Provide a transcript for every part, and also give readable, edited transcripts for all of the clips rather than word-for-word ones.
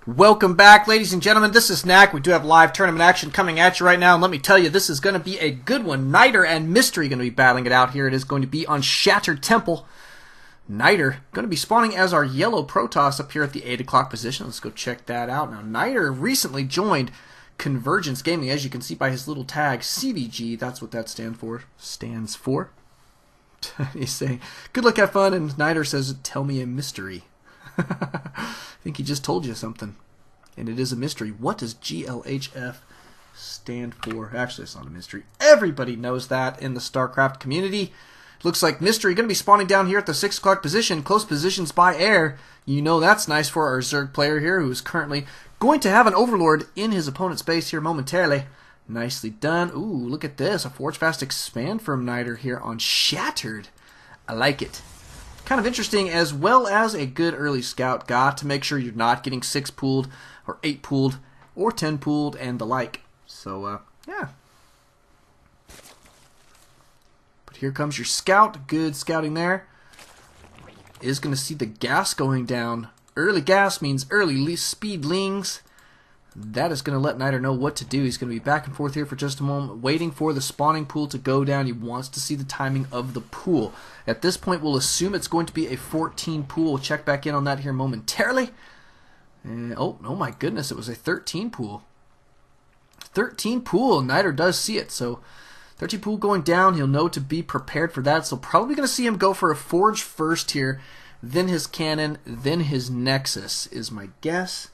Welcome back, ladies and gentlemen. This is Knack. We do have live tournament action coming at you right now, and let me tell you, this is going to be a good one. Knighter and Mystery going to be battling it out here. It is going to be on Shattered Temple. Knighter going to be spawning as our yellow Protoss up here at the 8 o'clock position. Let's go check that out. Now, Knighter recently joined Convergence Gaming, as you can see by his little tag, CVG. That's what that stands for. He's saying, good luck, have fun, and Knighter says, tell me a mystery. I think he just told you something, and it is a mystery. What does GLHF stand for? Actually, it's not a mystery. Everybody knows that in the StarCraft community. Looks like Mystery going to be spawning down here at the 6 o'clock position, close positions by air. You know that's nice for our Zerg player here, who is currently going to have an Overlord in his opponent's base here momentarily. Nicely done. Ooh, look at this. A Forge Fast Expand from Knighter here on Shattered. I like it. Kind of interesting, as well as a good early scout. Got to make sure you're not getting 6 pooled or 8 pooled or 10 pooled and the like. So, yeah. But here comes your scout. Good scouting there. Is going to see the gas going down. Early gas means early speed lings. That is going to let Knighter know what to do. He's going to be back and forth here for just a moment, waiting for the spawning pool to go down. He wants to see the timing of the pool. At this point, we'll assume it's going to be a 14 pool. We'll check back in on that here momentarily. And, oh my goodness, it was a 13 pool. 13 pool. Knighter does see it. So 13 pool going down. He'll know to be prepared for that. So probably going to see him go for a Forge first here, then his Cannon, then his Nexus is my guess.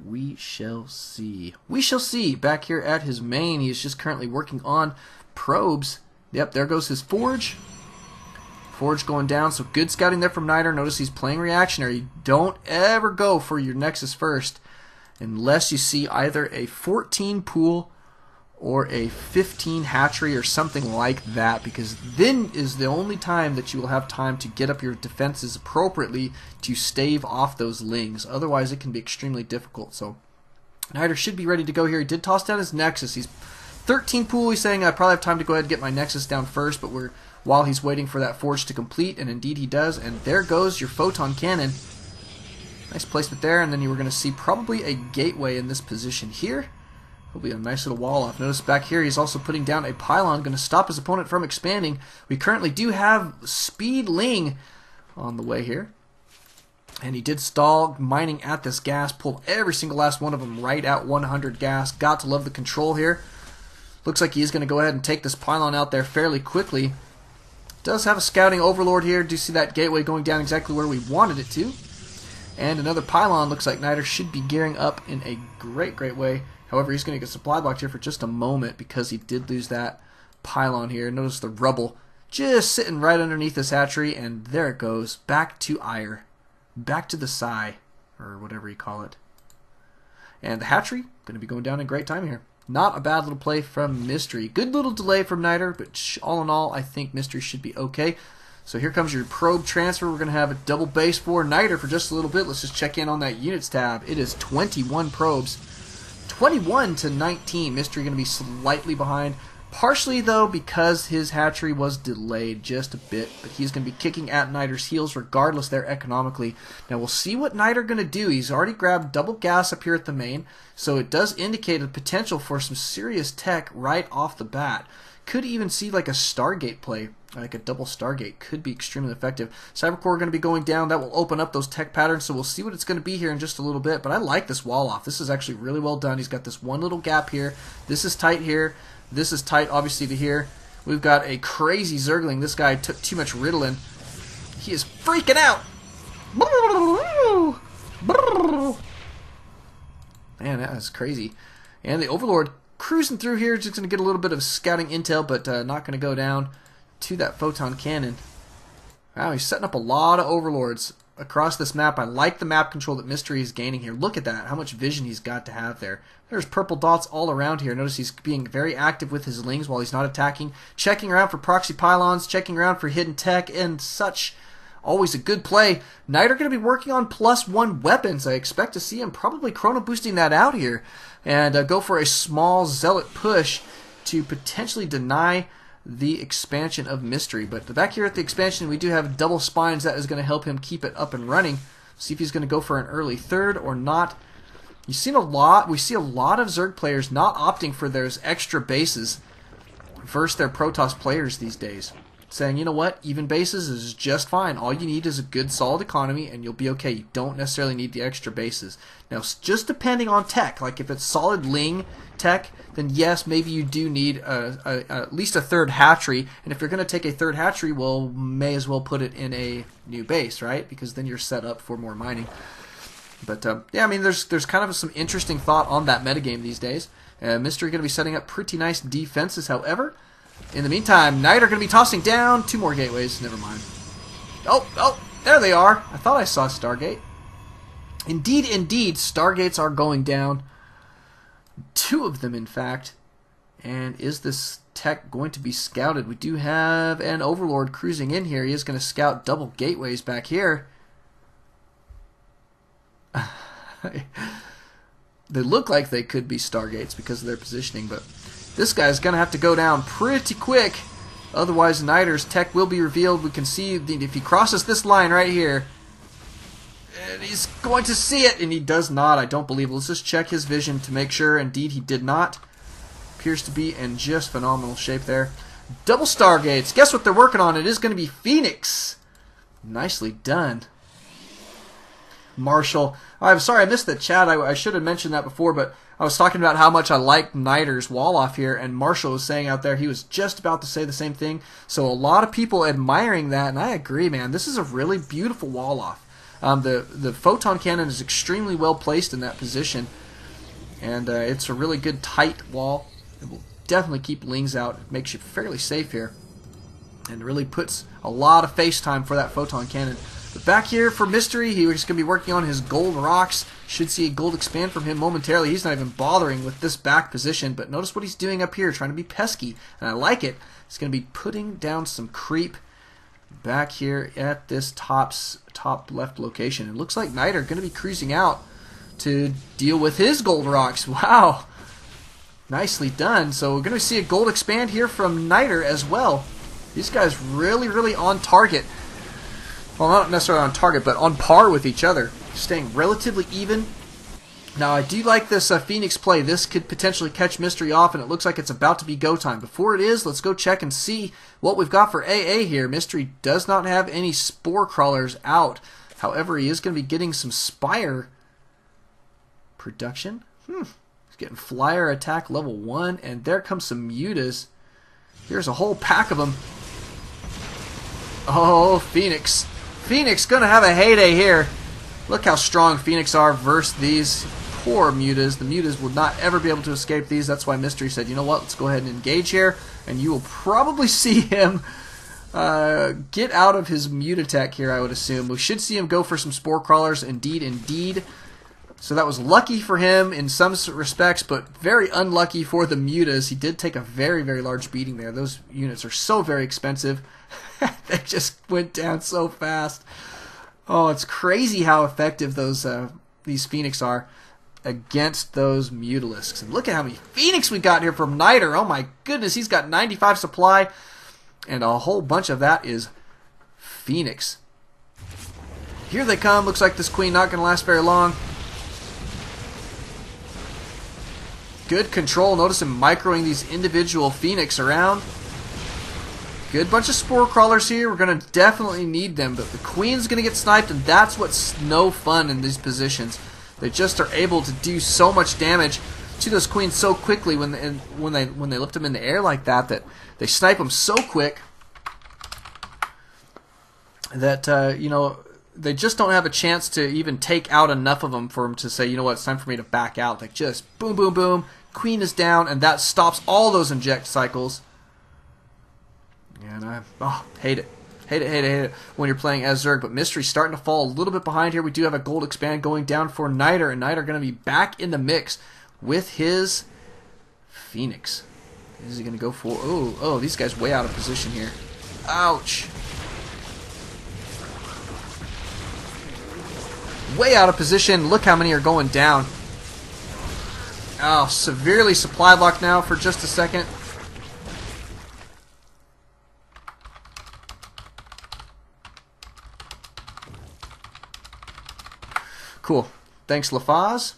We shall see. We shall see. Back here at his main, he is just currently working on probes. Yep, there goes his Forge. Forge going down, so good scouting there from Knighter. Notice he's playing reactionary. Don't ever go for your Nexus first unless you see either a 14 pool or a 15 hatchery or something like that, because then is the only time that you will have time to get up your defenses appropriately to stave off those lings. Otherwise, it can be extremely difficult. So Knighter should be ready to go here. He did toss down his Nexus. He's 13 pool. He's saying, I probably have time to go ahead and get my Nexus down first, but while he's waiting for that Forge to complete, and indeed he does. And there goes your Photon Cannon. Nice placement there, and then you were going to see probably a gateway in this position here. It'll be a nice little wall off. Notice back here he's also putting down a pylon, going to stop his opponent from expanding. We currently do have Speed Ling on the way here. And he did stall mining at this gas, pulled every single last one of them right at 100 gas. Got to love the control here. Looks like he's going to go ahead and take this pylon out there fairly quickly. Does have a scouting Overlord here. Do you see that gateway going down exactly where we wanted it to? And another pylon. Looks like Knighter should be gearing up in a great way. However, he's going to get supply blocked here for just a moment because he did lose that pylon here. Notice the rubble just sitting right underneath this hatchery, and there it goes. Back to Ire. Back to the Psy, or whatever you call it. And the hatchery going to be going down in great time here. Not a bad little play from Mystery. Good little delay from Knighter, but all in all, I think Mystery should be okay. So here comes your probe transfer. We're going to have a double base for Knighter for just a little bit. Let's just check in on that units tab. It is 21 probes. 21 to 19. Mystery going to be slightly behind. Partially, though, because his hatchery was delayed just a bit. But he's going to be kicking at Knighter's heels regardless there economically. Now, we'll see what Knighter going to do. He's already grabbed double gas up here at the main. So it does indicate a potential for some serious tech right off the bat. Could even see like a Stargate play. Like a double Stargate could be extremely effective. Cybercore going to be going down. That will open up those tech patterns, so we'll see what it's going to be here in just a little bit. But I like this wall off. This is actually really well done. He's got this one little gap here. This is tight here. This is tight, obviously, to here. We've got a crazy Zergling. This guy took too much Ritalin. He is freaking out. Man, that is crazy. And the Overlord cruising through here. Just going to get a little bit of scouting intel, but not going to go down to that Photon Cannon. Wow, he's setting up a lot of Overlords across this map. I like the map control that Mystery is gaining here. Look at that, how much vision he's got to have there. There's purple dots all around here. Notice he's being very active with his lings while he's not attacking. Checking around for proxy pylons, checking around for hidden tech and such. Always a good play. Knighter going to be working on +1 weapons. I expect to see him probably chrono boosting that out here. And go for a small zealot push to potentially deny the expansion of Mystery. But back here at the expansion, we do have double spines. That is going to help him keep it up and running. See if he's going to go for an early third or not. We see a lot of Zerg players not opting for those extra bases versus their Protoss players these days. Saying, you know what, even bases is just fine. All you need is a good solid economy and you'll be okay. You don't necessarily need the extra bases. Now, just depending on tech, like if it's solid Ling tech, then yes, maybe you do need at least a third hatchery. And if you're going to take a third hatchery, well, may as well put it in a new base, right? Because then you're set up for more mining. But yeah, I mean, there's kind of some interesting thought on that metagame these days. Mystery going to be setting up pretty nice defenses, however. In the meantime, Knighter going to be tossing down 2 more gateways. Never mind. Oh, there they are. I thought I saw Stargate. Indeed, Stargates are going down. 2 of them, in fact. And is this tech going to be scouted? We do have an Overlord cruising in here. He is going to scout double gateways back here. They look like they could be Stargates because of their positioning, but this guy's going to have to go down pretty quick. Otherwise, Knighter's tech will be revealed. We can see if he crosses this line right here, and he's going to see it, and he does not. I don't believe it. Let's just check his vision to make sure. Indeed, he did not. Appears to be in just phenomenal shape there. Double Stargates. Guess what they're working on? It is going to be Phoenix. Nicely done. Marshall. I'm sorry, I missed the chat. I should have mentioned that before, but I was talking about how much I like Knighter's wall off here, and Marshall was saying out there he was just about to say the same thing. So a lot of people admiring that, and I agree, man. This is a really beautiful wall off. The photon cannon is extremely well placed in that position, and it's a really good tight wall. It will definitely keep Lings out. It makes you fairly safe here, and really puts a lot of face time for that photon cannon. But back here for Mystery, he's going to be working on his gold rocks. Should see a gold expand from him momentarily. He's not even bothering with this back position, but notice what he's doing up here, trying to be pesky, and I like it. He's going to be putting down some creep back here at this top left location. It looks like Knighter going to be cruising out to deal with his gold rocks. Wow. Nicely done. So we're going to see a gold expand here from Knighter as well. These guys really on target. Well, not necessarily on target, but on par with each other. Staying relatively even. Now, I do like this Phoenix play. This could potentially catch Mystery off, and it looks like it's about to be go time. Before it is, let's go check and see what we've got for AA here. Mystery does not have any Spore Crawlers out. However, he is going to be getting some Spire production. He's getting Flyer attack level 1, and there comes some Mutas. Here's a whole pack of them. Oh, Phoenix. Phoenix going to have a heyday here. Look how strong Phoenix are versus these poor Mutas. The Mutas will not ever be able to escape these. That's why Mystery said, you know what, let's go ahead and engage here. And you will probably see him get out of his Muta tech here, I would assume. We should see him go for some Spore Crawlers. Indeed. So that was lucky for him in some respects, but very unlucky for the Mutas. He did take a very large beating there. Those units are so very expensive. They just went down so fast. Oh, it's crazy how effective these Phoenix are against those Mutalisks. And look at how many Phoenix we got here from Knighter. Oh my goodness, he's got 95 supply, and a whole bunch of that is Phoenix. Here they come. Looks like this queen not going to last very long. Good control. Notice him microing these individual Phoenix around. Good bunch of Spore Crawlers here. We're going to definitely need them, but the Queen's going to get sniped, and that's what's no fun in these positions. They just are able to do so much damage to those Queens so quickly when they lift them in the air like that, that they snipe them so quick that you know, they just don't have a chance to even take out enough of them for them to say, you know what, it's time for me to back out. They just boom, Queen is down, and that stops all those inject cycles. And I hate it. Hate it when you're playing as Zerg. But Mystery's starting to fall a little bit behind here. We do have a gold expand going down for Knighter, and Knighter going to be back in the mix with his Phoenix. Is he going to go for... Oh, these guys way out of position here. Ouch. Way out of position. Look how many are going down. Oh, severely supply blocked now for just a second. Cool. Thanks, LaFaz.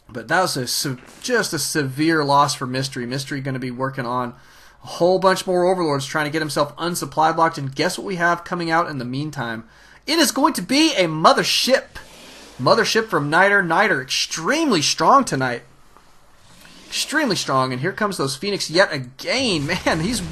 But that was just a severe loss for Mystery. Mystery going to be working on a whole bunch more Overlords, trying to get himself unsupply blocked. And guess what we have coming out in the meantime? It is going to be a Mothership. Mothership from Knightr. Knightr extremely strong tonight. Extremely strong. And here comes those Phoenix yet again. Man, he's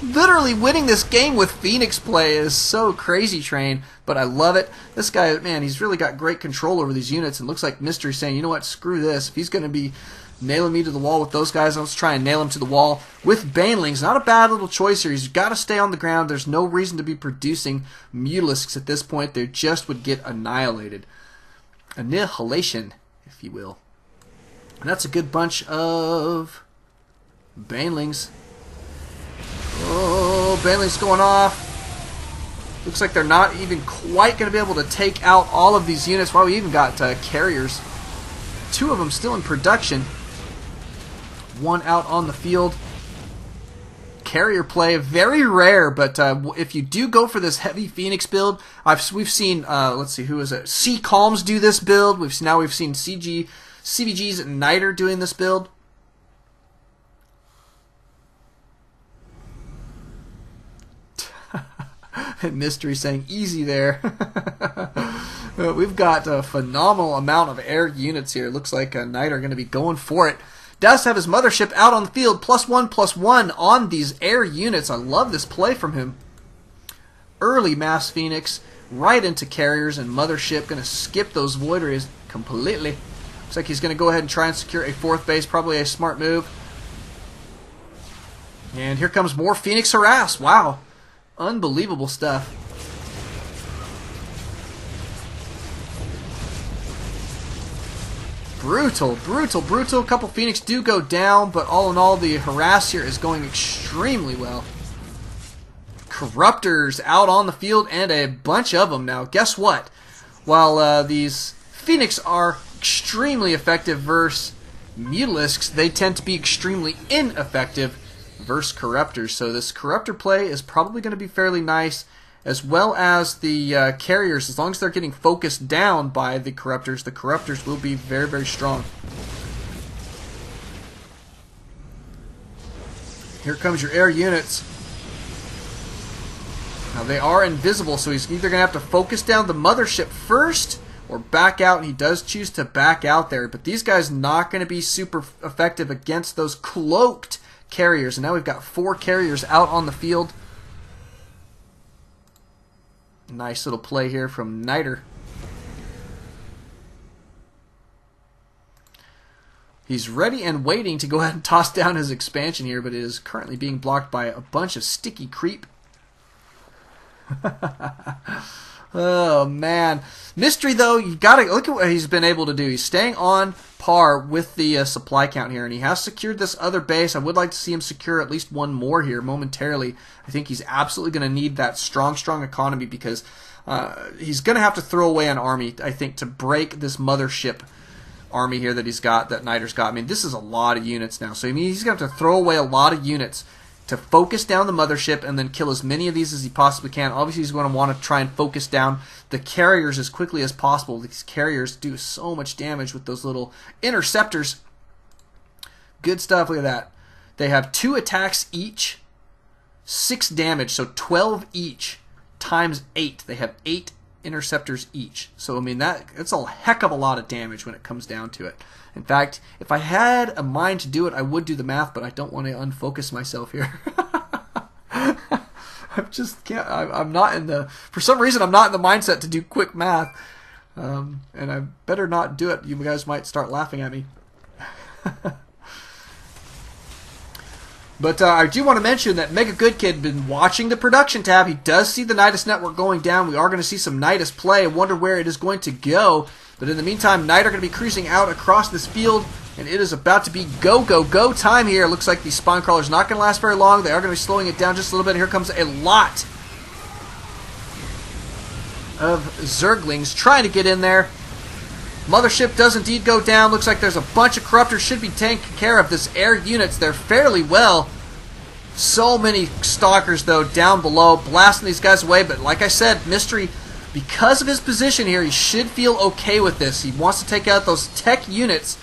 literally winning this game with Phoenix play. Is so crazy train, but I love it. This guy, man, he's really got great control over these units, and looks like Mystery saying, you know what, screw this. If he's going to be nailing me to the wall with those guys, let's try and nail him to the wall with Banelings. Not a bad little choice here. He's got to stay on the ground. There's no reason to be producing Mutalisks at this point. They just would get annihilated. Annihilation, if you will. And that's a good bunch of Banelings. Oh, Banelings going off. Looks like they're not even quite going to be able to take out all of these units. Wow, we even got carriers. 2 of them still in production. 1 out on the field. Carrier play, very rare, but if you do go for this heavy Phoenix build, we've seen, let's see, who is it? C-Calms do this build. We've seen CVG's Knightr doing this build. Mystery saying easy there. We've got a phenomenal amount of air units here. Looks like Knightr are going to be going for it. Does have his Mothership out on the field. +1/+1 on these air units. I love this play from him. Early Mass Phoenix right into carriers, and Mothership going to skip those Void Rays completely. Looks like he's going to go ahead and try and secure a 4th base. Probably a smart move. And here comes more Phoenix Harass. Wow. Unbelievable stuff. Brutal, brutal, brutal. A couple Phoenix do go down, but all in all, the harass here is going extremely well. Corruptors out on the field, and a bunch of them now. Guess what? While these Phoenix are extremely effective versus Mutalisks, they tend to be extremely ineffective versus Corruptors. So this Corruptor play is probably going to be fairly nice, as well as the carriers. As long as they're getting focused down by the Corruptors will be very, very strong. Here comes your air units. Now they are invisible, so he's either going to have to focus down the Mothership first or back out, and he does choose to back out there. But these guys not going to be super effective against those cloaked carriers. And now we've got 4 carriers out on the field. Nice little play here from Knightr. He's ready and waiting to go ahead and toss down his expansion here, but it is currently being blocked by a bunch of sticky creep. Oh man, Mystery though, you gotta look at what he's been able to do. He's staying on par with the supply count here, and he has secured this other base. I would like to see him secure at least 1 more here momentarily. I think he's absolutely going to need that strong economy, because he's going to have to throw away an army, I think, to break this Mothership army here that he's got, that Knight's got. I mean, this is a lot of units now, so I mean, he's going to have to throw away a lot of units to focus down the Mothership and then kill as many of these as he possibly can. Obviously, he's going to want to try and focus down the carriers as quickly as possible. These carriers do so much damage with those little interceptors. Good stuff. Look at that. They have 2 attacks each, 6 damage, so 12 each times 8. They have 8 interceptors each. So, I mean, that's a heck of a lot of damage when it comes down to it. In fact, if I had a mind to do it, I would do the math, but I don't want to unfocus myself here. I just can't. I'm not in the. For some reason, I'm not in the mindset to do quick math, and I better not do it. You guys might start laughing at me. But I do want to mention that Mega Good Kid has been watching the production tab. He does see the Nidus network going down. We are going to see some Nidus play. I wonder where it is going to go. But in the meantime, Knightr are going to be cruising out across this field, and it is about to be go time here. Looks like the Spawn Crawler's not going to last very long. They are going to be slowing it down just a little bit. Here comes a lot of Zerglings trying to get in there. Mothership does indeed go down. Looks like there's a bunch of Corruptors should be taken care of. This air units, they're fairly well. So many Stalkers, though, down below, blasting these guys away. But like I said, Mystery because of his position here, he should feel okay with this. He wants to take out those tech units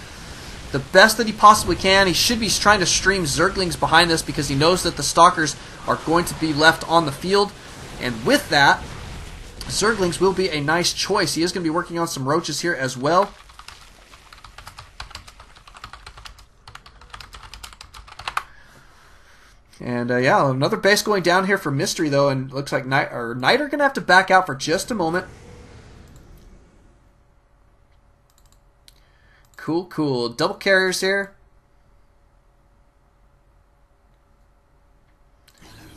the best that he possibly can. He should be trying to stream Zerglings behind this because he knows that the Stalkers are going to be left on the field. And with that, Zerglings will be a nice choice. He is going to be working on some roaches here as well. And yeah, another base going down here for Mystery though, and looks like Knighter going to have to back out for just a moment. Cool, cool. Double carriers here.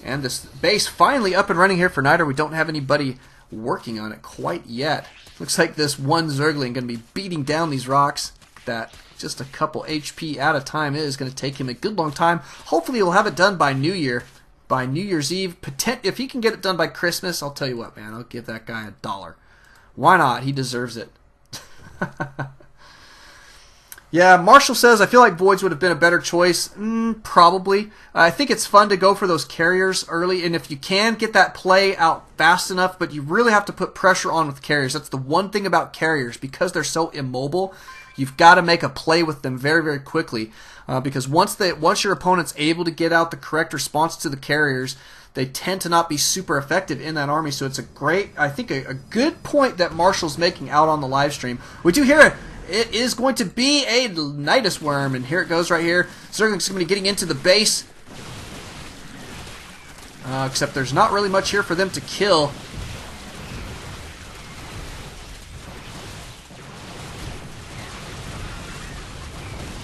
And this base finally up and running here for Knighter. We don't have anybody working on it quite yet. Looks like this one Zergling going to be beating down these rocks. That just a couple HP at a time is going to take him a good long time. Hopefully he'll have it done by New Year, by New Year's Eve. If he can get it done by Christmas, I'll tell you what, man, I'll give that guy $1. Why not? He deserves it. Yeah, Marshall says, I feel like Voids would have been a better choice. Probably. I think it's fun to go for those carriers early, and if you can get that play out fast enough, but you really have to put pressure on with carriers. That's the one thing about carriers. Because they're so immobile, you've got to make a play with them very, very quickly. Because once your opponent's able to get out the correct response to the carriers, they tend to not be super effective in that army. So it's a great, I think, a good point that Marshall's making out on the live stream. We do hear it. It is going to be a Nidus Worm, and here it goes right here. Zergling's going to be getting into the base. Except there's not really much here for them to kill.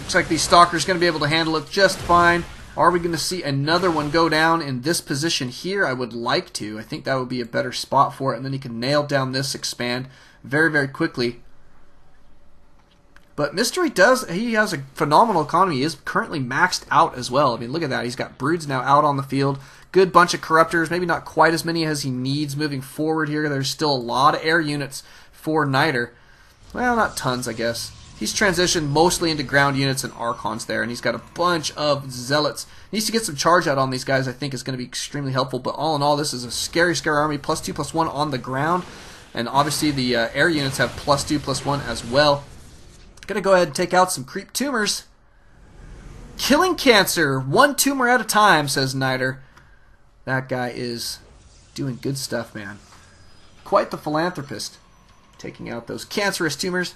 Looks like these Stalkers are going to be able to handle it just fine. Are we going to see another one go down in this position here? I would like to. I think that would be a better spot for it, and then he can nail down this expand very, very quickly. But Mystery he has a phenomenal economy. He is currently maxed out as well. I mean, look at that. He's got Broods now out on the field. Good bunch of Corruptors. Maybe not quite as many as he needs moving forward here. There's still a lot of air units for Knighter. Well, not tons, I guess. He's transitioned mostly into ground units and Archons there, and he's got a bunch of Zealots. He needs to get some charge out on these guys, I think, is going to be extremely helpful. But all in all, this is a scary, scary army. +2/+1 on the ground. And obviously the air units have +2/+1 as well. Gonna go ahead and take out some creep tumors. Killing cancer, 1 tumor at a time, says Knighter. That guy is doing good stuff, man. Quite the philanthropist. Taking out those cancerous tumors.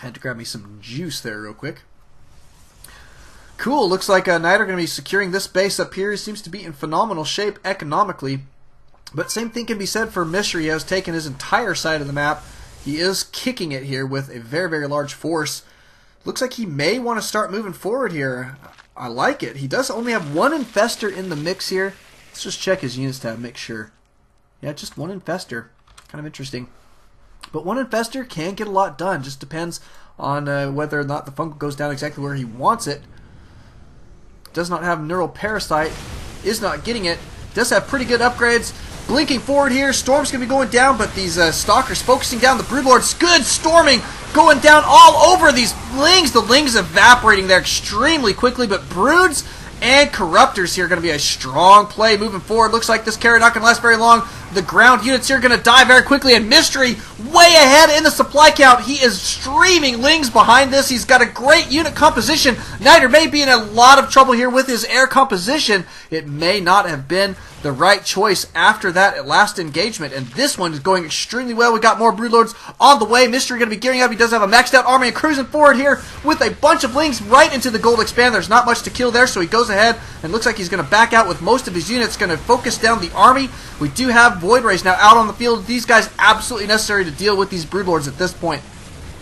Had to grab me some juice there real quick. Cool, looks like Knighter going to be securing this base up here. He seems to be in phenomenal shape economically. But same thing can be said for Mystery. He has taken his entire side of the map. He is kicking it here with a very, very large force. Looks like he may want to start moving forward here. I like it. He does only have 1 Infestor in the mix here. Let's just check his units tab, make sure. Yeah, just 1 Infestor. Kind of interesting. But 1 Infestor can get a lot done. Just depends on whether or not the fungal goes down exactly where he wants it. Does not have Neural Parasite. Is not getting it. Does have pretty good upgrades. Blinking forward here. Storm's going to be going down, but these Stalkers focusing down the Broodlords. Good storming going down all over these Lings. The Lings evaporating there extremely quickly, but Broods and Corruptors here are going to be a strong play moving forward. Looks like this carry not going to last very long. The ground units here are going to die very quickly, and Mystery way ahead in the supply count. He is streaming Lings behind this. He's got a great unit composition. Knighter may be in a lot of trouble here with his air composition. It may not have been the right choice after that last engagement, and this one is going extremely well. We got more Broodlords on the way. Mystery going to be gearing up. He does have a maxed out army and cruising forward here with a bunch of Lings right into the gold expand. There's not much to kill there, so he goes ahead and looks like he's going to back out with most of his units, going to focus down the army. We do have Void Rays now out on the field. These guys absolutely necessary to deal with these Broodlords at this point.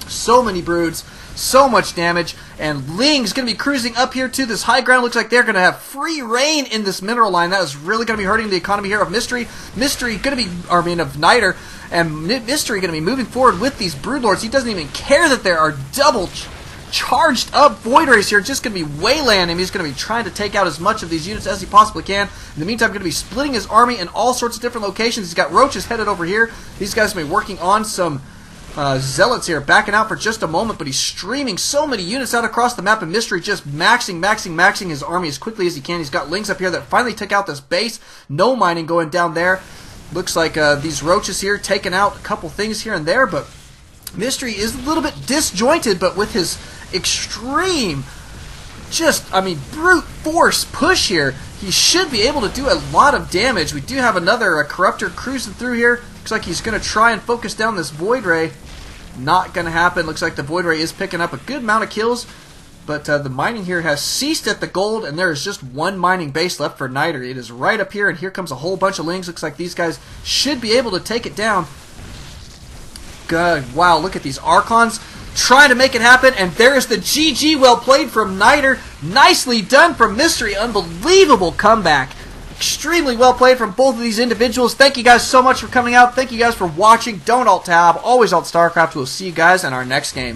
So many Broods, so much damage, and Ling's going to be cruising up here to this high ground. Looks like they're going to have free reign in this mineral line. That is really going to be hurting the economy here of Mystery. Mystery going to be, of Knighter, and Mystery going to be moving forward with these Broodlords. He doesn't even care that there are double charged up Void Rays here, just going to be waylaying him. He's going to be trying to take out as much of these units as he possibly can. In the meantime, going to be splitting his army in all sorts of different locations. He's got Roaches headed over here. These guys will be working on some Zealots here backing out for just a moment, but he's streaming so many units out across the map, and Mystery just maxing his army as quickly as he can. He's got Lings up here that finally took out this base. No mining going down there. Looks like these roaches here taking out a couple things here and there, but Mystery is a little bit disjointed, but with his extreme, brute force push here, he should be able to do a lot of damage. We do have another Corruptor cruising through here. Looks like he's going to try and focus down this Void Ray. Not going to happen. Looks like the Void Ray is picking up a good amount of kills, but the mining here has ceased at the gold, and there is just one mining base left for Niter. It is right up here, and here comes a whole bunch of Lings. Looks like these guys should be able to take it down. Good. Wow, look at these Archons trying to make it happen, and there's the GG. Well played from Niter. Nicely done from Mystery. Unbelievable comeback. Extremely well played from both of these individuals. Thank you guys so much for coming out. Thank you guys for watching. Don't alt tab. Always alt StarCraft. We'll see you guys in our next game.